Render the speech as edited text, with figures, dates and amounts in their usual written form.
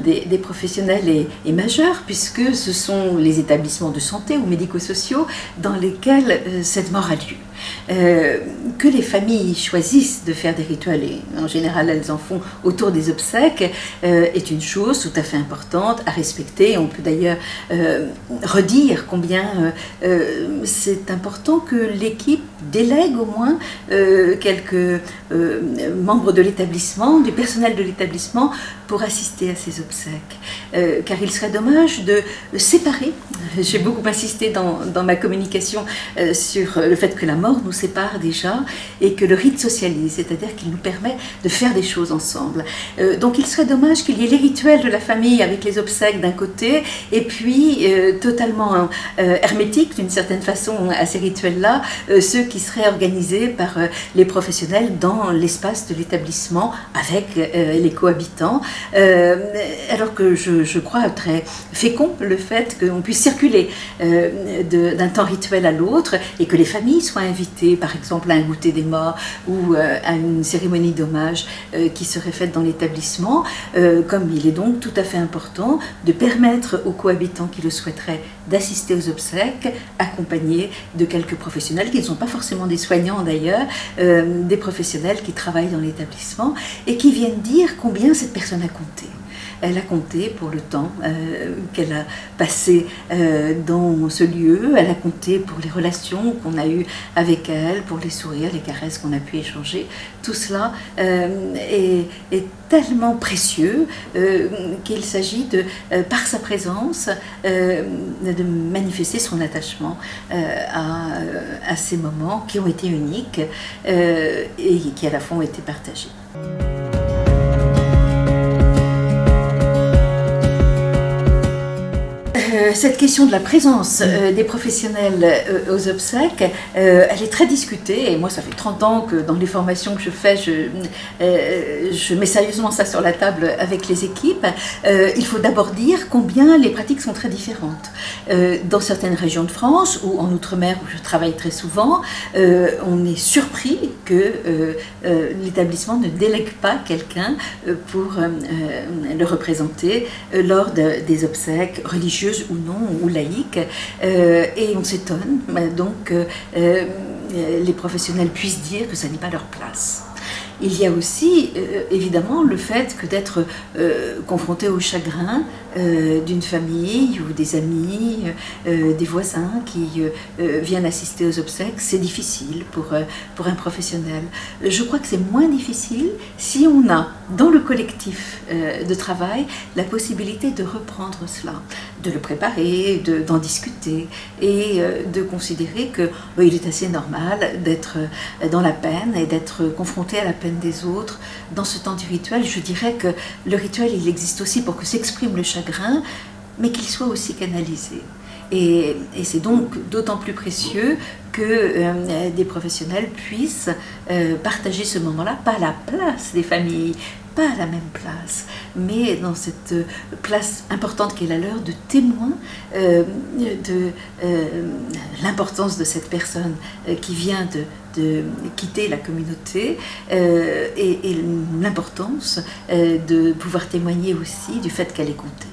des professionnels est majeur, puisque ce sont les établissements de santé ou médico-sociaux dans lesquels cette mort a lieu. Que les familles choisissent de faire des rituels, et en général elles en font autour des obsèques, est une chose tout à fait importante à respecter. On peut d'ailleurs redire combien c'est important que l'équipe délègue au moins quelques membres de l'établissement, du personnel de l'établissement, pour assister à ces obsèques. Car il serait dommage de séparer. J'ai beaucoup insisté dans ma communication sur le fait que la mort nous sépare déjà et que le rite socialise, c'est-à-dire qu'il nous permet de faire des choses ensemble. Donc il serait dommage qu'il y ait les rituels de la famille avec les obsèques d'un côté et puis totalement hermétiques d'une certaine façon à ces rituels-là, ceux qui seraient organisés par les professionnels dans l'espace de l'établissement avec les cohabitants, alors que je crois très fécond le fait qu'on puisse circuler d'un temps rituel à l'autre et que les familles soient invitées par exemple à un goûter des morts ou à une cérémonie d'hommage qui serait faite dans l'établissement, comme il est donc tout à fait important de permettre aux cohabitants qui le souhaiteraient d'assister aux obsèques, accompagnés de quelques professionnels qui ne sont pas forcément des soignants d'ailleurs, des professionnels qui travaillent dans l'établissement et qui viennent dire combien cette personne a compté. Elle a compté pour le temps qu'elle a passé dans ce lieu, elle a compté pour les relations qu'on a eues avec elle, pour les sourires, les caresses qu'on a pu échanger. Tout cela est tellement précieux qu'il s'agit par sa présence, de manifester son attachement à ces moments qui ont été uniques et qui à la fois ont été partagés. Cette question de la présence des professionnels aux obsèques, elle est très discutée et moi ça fait 30 ans que dans les formations que je fais, je mets sérieusement ça sur la table avec les équipes. Il faut d'abord dire combien les pratiques sont très différentes. Dans certaines régions de France ou en Outre-mer où je travaille très souvent, on est surpris que l'établissement ne délègue pas quelqu'un pour le représenter lors des obsèques religieuses ou non, ou laïques, et on s'étonne donc que les professionnels puissent dire que ça n'est pas leur place. Il y a aussi évidemment le fait que d'être confronté au chagrin d'une famille ou des amis, des voisins qui viennent assister aux obsèques, c'est difficile pour un professionnel. Je crois que c'est moins difficile si on a dans le collectif de travail la possibilité de reprendre cela, de le préparer, d'en discuter et de considérer qu'il est assez normal d'être dans la peine et d'être confronté à la peine des autres. Dans ce temps du rituel, je dirais que le rituel, il existe aussi pour que s'exprime le chagrin, mais qu'il soit aussi canalisé. Et c'est donc d'autant plus précieux que des professionnels puissent partager ce moment-là, pas à la place des familles, pas à la même place, mais dans cette place importante qu'est la leur de témoin de l'importance de cette personne qui vient de quitter la communauté et l'importance de pouvoir témoigner aussi du fait qu'elle est comptée.